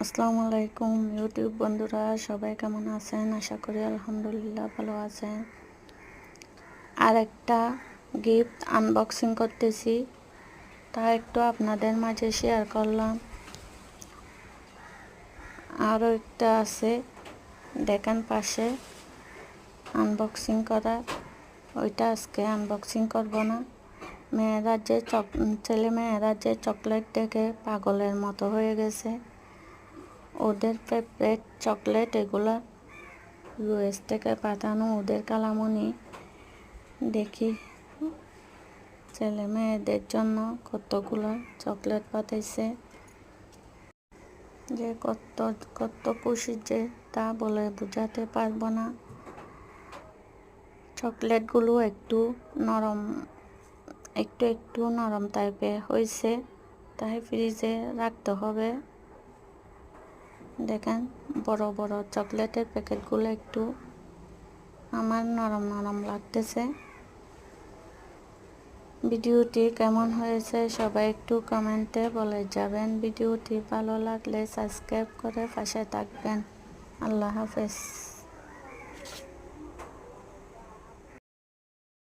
আসসালামু আলাইকুম ইউটিউব বন্ধুরা, সবাই কেমন আছেন? আশা করি আলহামদুলিল্লাহ ভালো আছেন। আর একটা গিফট আনবক্সিং করতেছি, তা একটু আপনাদের মাঝে শেয়ার করলাম। আরও একটা আছে, দেখেন পাশে আনবক্সিং করা, ওইটা আজকে আনবক্সিং করব না। ছেলে মেয়েরা যে চকলেট দেখে পাগলের মতো হয়ে গেছে, ওদের ফেভারিট চকলেট এগুলা ইউএস থেকে পাঠানো ওদের কালামণি। দেখি ছেলে মেয়েদের জন্য কতগুলো চকলেট পাঠাইছে, যে কত কত খুশি যে তা বলে বোঝাতে পারবো না। চকলেটগুলো একটু নরম টাইপের হয়েছে, তাই ফ্রিজে রাখতে হবে। দেখেন বড় বড় চকলেটের প্যাকেটগুলো একটু আমার নরম নরম লাগতেছে। ভিডিওটি কেমন হয়েছে সবাই একটু কমেন্টে বলে যাবেন। ভিডিওটি ভালো লাগলে সাবস্ক্রাইব করে পাশে থাকবেন। আল্লাহ হাফেজ।